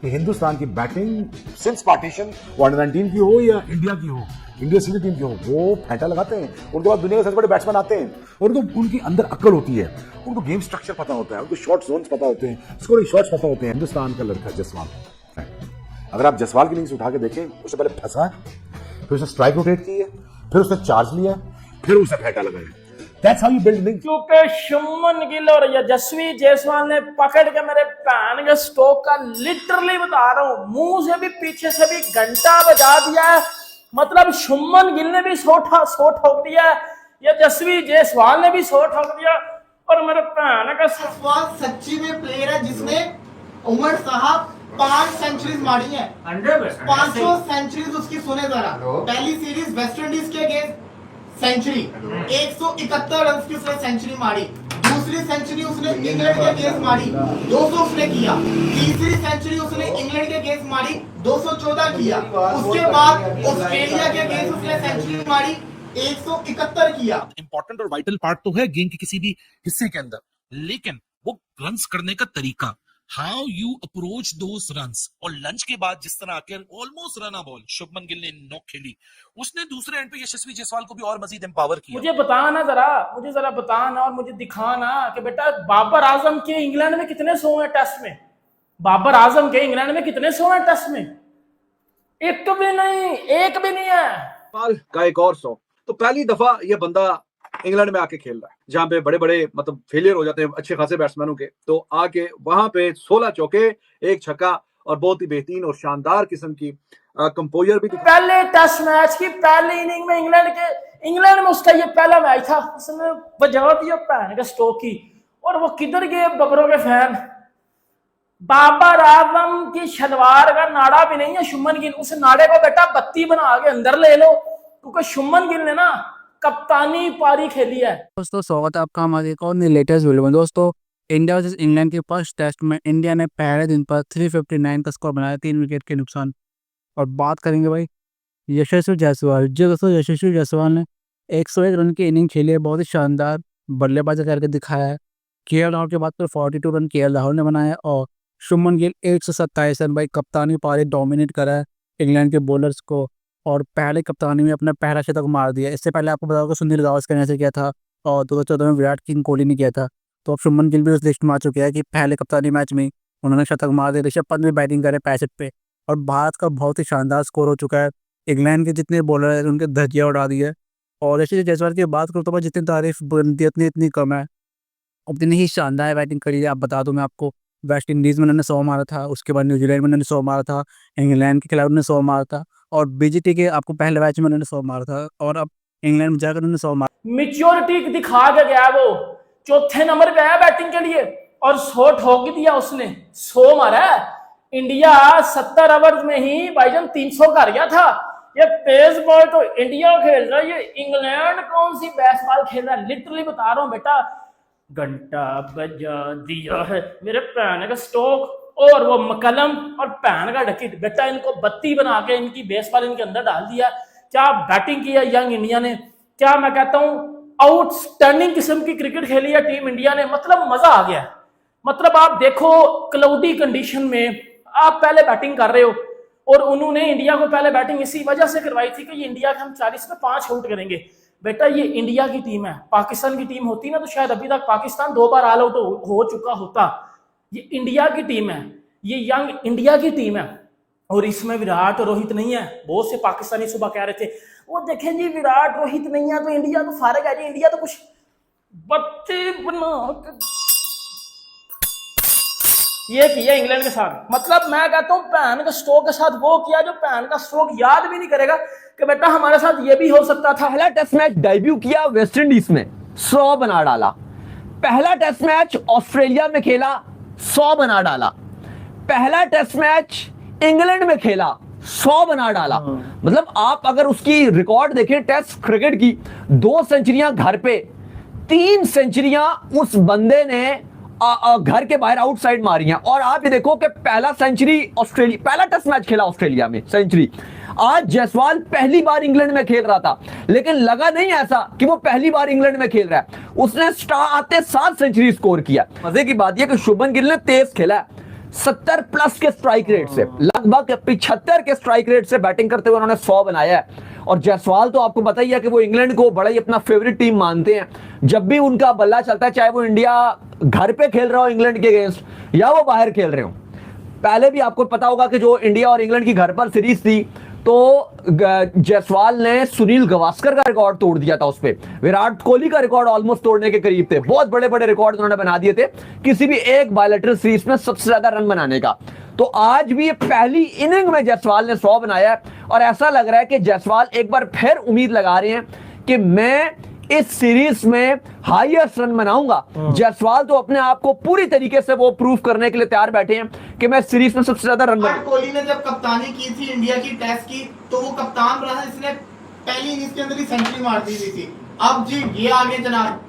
कि हिंदुस्तान की batting since partition under-19 की हो या इंडिया की हो, इंडिया सीनियर टीम की हो, वो फेंटा लगाते हैं। उनके बाद दुनिया के सबसे बड़े बैट्समैन आते हैं और उनको उनकी अंदर अक्ल होती है, उनको गेम स्ट्रक्चर पता होता है, उनको शॉर्ट जोन्स पता होते हैं, स्कोरिंग शॉट्स पता होते हैं। हिंदुस्तान का लड़का जसवाल, अगर आप जसवाल की इनिंग्स उठा के देखें, उससे पहले फंसा है, फिर उसने स्ट्राइक रोटेट की है, फिर उसने चार्ज लिया, फिर उसने फेंटा लगाया। That's how you build innings. क्योंकि शुभमन गिल और यशस्वी जायसवाल ने पकड़ के मेरे पैन के स्ट्रोक का लिटरली बता रहा हूं, मुंह से भी पीछे से भी घंटा बजा दिया है। मतलब शुभमन गिल ने भी सौ ठोक दिया, यशस्वी जायसवाल ने भी सौ ठोक दिया और मेरे पैन का जायसवाल सच्ची में प्लेयर है जिसने उमर साहब 5 सेंचुरीज मारी है। 500 सेंचुरीज उसकी सुने जरा। पहली सीरीज वेस्ट इंडीज के अगेंस्ट सेंचुरी 171 रन की उसने सेंचुरी मारी। दूसरी सेंचुरी उसने इंग्लैंड के अगेंस्ट मारी 200 उसने किया। तीसरी सेंचुरी उसने इंग्लैंड के अगेंस्ट मारी 214 किया। उसके बाद ऑस्ट्रेलिया के अगेंस्ट उसने सेंचुरी मारी 171 किया। इंपॉर्टेंट और वाइटल पार्ट तो है गेम के किसी भी हिस्से के अंदर, लेकिन वो रन्स करने का तरीका, how you approach those runs. और लंच के बाद जिस तरह आकर almost run ball Shubman Gill ने नॉक खेली, उसने दूसरे एंड पे यशस्वी जायसवाल को भी और मजीद एम्पावर किया। मुझे बताना मुझे जरा बताना और मुझे दिखाना कि बेटा बाबर आजम के इंग्लैंड में कितने 100 हैं टेस्ट में। बाबर आजम के इंग्लैंड में कितने 100 हैं टेस्ट में? एक भी नहीं है। पाल का एक और 100। तो पहली दफा ये बंदा इंग्लैंड में आके खेल रहा है जहां पे बड़े बड़े मतलब फेलियर हो जाते हैं अच्छे खासे बैट्समैनों के, तो आके वहां पे 16 चौके, एक छक्का और बहुत ही बेहतरीन और शानदार किस्म की कंपोजर भी। पहले टेस्ट मैच की पहली इनिंग में इंग्लैंड में उसका ये पहला मैच था, उसने बजा दिया पैन का स्ट्रोक की। और वो किधर गए बबरों के फैन? बाबर आजम की शलवार का नाड़ा भी नहीं है शुभमन गिल, उस नाड़े को बेटा बत्ती बना के अंदर ले लो, क्योंकि शुभमन गिल ने ना कप्तानी पारी खेली है। दोस्तों स्वागत है आपका हमारे एक और लेटेस्ट वीडियो में। दोस्तों इंडिया वर्सेस इंग्लैंड के फर्स्ट टेस्ट में इंडिया ने पहले दिन पर 359 का स्कोर बनाया, 3 विकेट के नुकसान। और बात करेंगे भाई यशस्वी जायसवाल। दोस्तों यशस्वी जायसवाल ने 101 रन की इनिंग खेली है, बहुत ही शानदार बल्लेबाजी करके दिखाया है। केएल राहुल के बाद तो 42 रन केएल राहुल ने बनाया और शुभमन गिल 127 रन भाई कप्तानी पारी डोमिनेट करा है इंग्लैंड के बॉलर्स को और पहले कप्तानी में अपना पहला शतक मार दिया। इससे पहले आपको बताओ सुनील गावस्कर ने ऐसे किया था और 2014 में विराट कोहली ने किया था। तो अब शुभमन गिल भी उस लिस्ट में आ चुके हैं कि पहले कप्तानी मैच में उन्होंने शतक मार दिया। ऋषभ पंत भी बैटिंग करे 65 पे और भारत का बहुत ही शानदार स्कोर हो चुका है। इंग्लैंड के जितने बॉलर हैं उनके धज्जियाँ उड़ा दी है। और यशस्वी जायसवाल की बात करूँ तो मैं जितनी तारीफ बनती है इतनी कम है, उतनी ही शानदार बैटिंग करी है। आप बता दूँ मैं आपको, वेस्ट इंडीज़ में उन्होंने 100 मारा था, उसके बाद न्यूजीलैंड में उन्होंने 100 मारा था, इंग्लैंड के खिलाफ उन्होंने 100 मारा था और बीजीटी के आपको पहले मैच में उन्होंने 100 मारा था और अब इंग्लैंड में जाकर उन्होंने 100 मारा। मेच्योरिटी दिखा के गया, वो चौथे नंबर पे आया बैटिंग के लिए और 100 ठोक दिया उसने, 100 मारा है। इंडिया 70 ओवर में ही भाईजान 300 कर गया था। ये पेस बॉल तो इंडिया खेल रहा है, ये इंग्लैंड कौन सी बेसबॉल खेल रहा है? लिटरली बता रहा हूँ बेटा, घंटा बजा दिया है मेरे पैन का स्ट्रोक और वो मकलम और पैन का डकिट। बेटा इनको बत्ती बना के इनकी बेसबॉल इनके अंदर डाल दिया। क्या बैटिंग की है यंग इंडिया ने, क्या मैं कहता हूँ आउटस्टैंडिंग किस्म की क्रिकेट खेली है टीम इंडिया ने। मतलब मजा आ गया। मतलब आप देखो क्लाउडी कंडीशन में आप पहले बैटिंग कर रहे हो और उन्होंने इंडिया को पहले बैटिंग इसी वजह से करवाई थी कि ये इंडिया के हम 40 में 5 आउट करेंगे। बेटा ये इंडिया की टीम है, पाकिस्तान की टीम होती ना तो शायद अभी तक पाकिस्तान 2 बार ऑल आउट हो चुका होता। ये इंडिया की टीम है, ये यंग इंडिया की टीम है और इसमें विराट और रोहित नहीं है। बहुत से पाकिस्तानी सुबह कह रहे थे वो देखें जी विराट रोहित नहीं है तो इंडिया तो फारग है जी, इंडिया तो कुछ बत्ती बना ये किया इंग्लैंड के साथ। मतलब मैं कहता हूँ पैन का स्ट्रोक के साथ वो किया जो पैन का स्ट्रोक याद भी नहीं करेगा कि बेटा हमारे साथ ये भी हो सकता था। पहला टेस्ट मैच डेब्यू किया वेस्ट इंडीज में, 100 बना डाला। पहला टेस्ट मैच ऑस्ट्रेलिया में खेला, 100 बना डाला। पहला टेस्ट मैच इंग्लैंड में खेला, 100 बना डाला। मतलब आप अगर उसकी रिकॉर्ड देखें टेस्ट क्रिकेट की, 2 सेंचुरियां घर पे, 3 सेंचुरियां उस बंदे ने घर के बाहर आउटसाइड मारी हैं। और आप ये देखो कि पहला सेंचुरी ऑस्ट्रेलिया, पहला टेस्ट मैच खेला ऑस्ट्रेलिया में सेंचुरी। आज जायसवाल पहली बार इंग्लैंड में खेल रहा था, लेकिन लगा नहीं ऐसा कि वो पहली बार इंग्लैंड में खेल रहा है। उसने स्टार्ट आते 7 सेंचुरी स्कोर किया। मजे की बात यह कि शुभमन गिल ने तेज खेला है, 70 प्लस के स्ट्राइक रेट से, लगभग 75 के स्ट्राइक रेट से बैटिंग करते हुए उन्होंने 100 बनाया है। और जायसवाल तो आपको पता ही है कि वो इंग्लैंड को बड़ा ही अपना फेवरेट टीम मानते हैं। जब भी उनका बल्ला चलता है, चाहे वो इंडिया घर पे खेल रहा हो इंग्लैंड के अगेंस्ट या वो बाहर खेल रहे हो। पहले भी आपको पता होगा कि जो इंडिया और इंग्लैंड की घर पर सीरीज थी, तो जायसवाल ने सुनील गावस्कर का रिकॉर्ड तोड़ दिया था उस पे। विराट कोहली का रिकॉर्ड ऑलमोस्ट तोड़ने के करीब थे। बहुत बड़े बड़े रिकॉर्ड उन्होंने बना दिए थे किसी भी एक बायलैटरल सीरीज में सबसे ज्यादा रन बनाने का। तो आज भी ये पहली इनिंग में जायसवाल ने 100 बनाया है और ऐसा लग रहा है कि जायसवाल एक बार फिर उम्मीद लगा रहे हैं कि मैं इस सीरीज में हाईएस्ट रन बनाऊंगा। जायसवाल तो अपने आप को पूरी तरीके से वो प्रूव करने के लिए तैयार बैठे हैं कि मैं सीरीज में सबसे ज्यादा रन विराट कोहली ने जब कप्तानी की थी इंडिया की टेस्ट की, तो वो कप्तान रहा, इसने पहली इनिंग्स के अंदर ही सेंचुरी मार दी थी। अब जी ये आगे जनाब,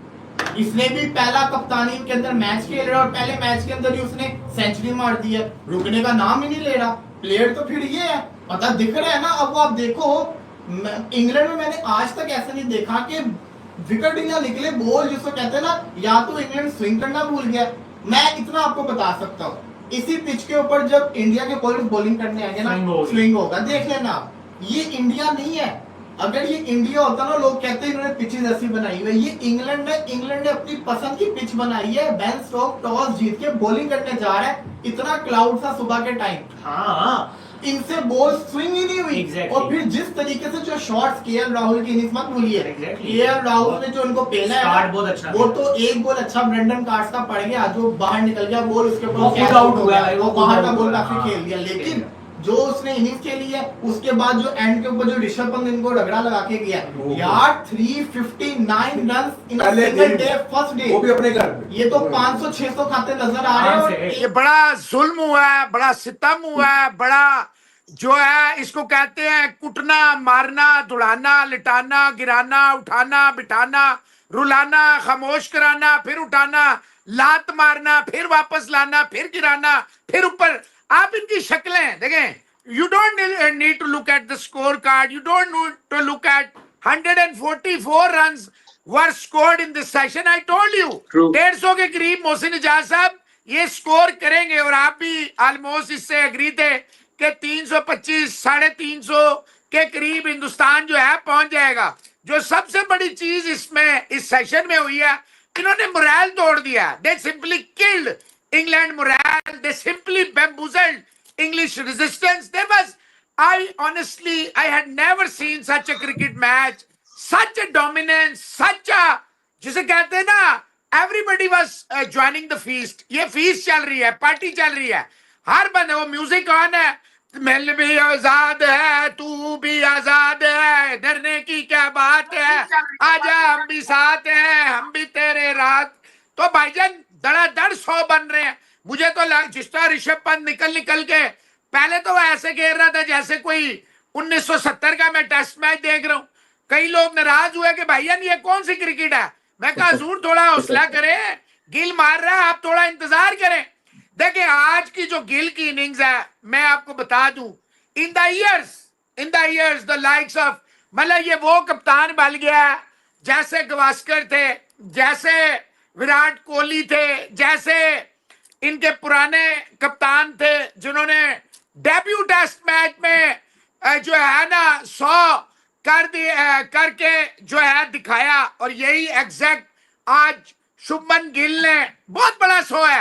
इसने भी पहला कप्तानी के अंदर मैच खेल रहा और पहले मैच के अंदर ही उसने सेंचुरी मार दी है। रुकने का नाम ही नहीं ले रहा। प्लेयर तो फिर ये है, पता दिख रहा है ना। अब आप देखो, इंग्लैंड में मैंने आज तक ऐसा नहीं देखा कि विकेट ही ना निकले, बॉल जिसको कहते हैं ना, या तो इंग्लैंड स्विंग करना भूल गया। मैं इतना आपको बता सकता हूँ, इसी पिच के ऊपर जब इंडिया के बॉलर्स बॉलिंग करने आएंगे ना, स्विंग होगा, देख लेना आप। ये इंडिया नहीं है। अगर ये इंडिया होता ना, लोग कहते हैं इन्होंने पिचेस ऐसी बनाई हुई है। ये इंग्लैंड है, इंग्लैंड ने अपनी पसंद की पिच बनाई है। बेन स्टोक्स टॉस जीत के बॉलिंग करने जा रहा है, इतना क्लाउड था सुबह के टाइम। हाँ, इनसे बॉल स्विंग ही नहीं हुई। और फिर जिस तरीके से जो शॉट्स केएल राहुल की इनिंग्स मत भूलिए, केएल राहुल ने जो उनको पहला है बहुत अच्छा, वो तो एक बॉल अच्छा ब्रेंडन कार्ड्स का पड़ गया, जो बाहर निकल गया बॉल, उसके ऊपर आउट हो गया, वो बाहर का बॉल काफी खेल दिया। लेकिन जो उसने इनिंग्स खेली है, उसके बाद जो एंड के ऊपर जो ऋषभ पंत इनको रगड़ा लगा के गया यार, 359 run in a single day, first day, वो भी अपने घर पे। ये तो 500-600 खाते नजर आ रहे हैं। ये बड़ा जुल्म हुआ है, बड़ा सितम हुआ है, बड़ा जो है इसको कहते हैं कुटना, मारना, धुड़ाना, लिटाना, गिराना, उठाना, बिठाना, रुलाना, खामोश कराना, फिर उठाना, लात मारना, फिर वापस लाना, फिर गिराना, फिर ऊपर। आप इनकी शक्लें देखें। You don't need to look at the score card, you don't need to look at 144 runs were scored in this session. I told you 150 के करीब मोहसिन इजाज साहब ये स्कोर करेंगे, और आप भी ऑलमोस्ट इससे एग्री थे कि 325, 350 के करीब हिंदुस्तान जो है पहुंच जाएगा। जो सबसे बड़ी चीज इसमें इस सेशन में हुई है, इन्होंने मोरल तोड़ दिया। दे simply killed England morale. They simply bamboozled English resistance. There was, I had never seen such a cricket match, such a dominance, such a, जिसे कहते हैं ना, everybody was joining the feast. ये feast चल रही है, पार्टी चल रही है, हर बंदे, वो म्यूजिक ऑन है, मिल भी आजाद है, तू भी आजाद है, डरने की क्या बात है, आजा हम भी साथ हैं, हम भी तेरे रात। तो भाईजान धड़ाधड़ 100 बन रहे हैं। मुझे तो जिस तरह ऋषभ पंत निकल के, पहले तो वो ऐसे खेल रहा था जैसे कोई 1970 का मैं टेस्ट मैच देख रहा हूं। कई लोग नाराज हुए कि भाईजान ये कौन सी क्रिकेट है। मैं कहा हजूर थोड़ा हौसला करें, गिल मार रहा है, आप थोड़ा इंतजार करें। देखिए आज की जो गिल की इनिंग्स है, मैं आपको बता दूं, in the years the likes of, मतलब ये वो कप्तान बन गया जैसे गावस्कर थे, जैसे विराट कोहली थे, जैसे इनके पुराने कप्तान थे जिन्होंने डेब्यू टेस्ट मैच में जो है ना 100 करके जो है दिखाया। और यही एग्जैक्ट आज शुभमन गिल ने बहुत बड़ा 100 है।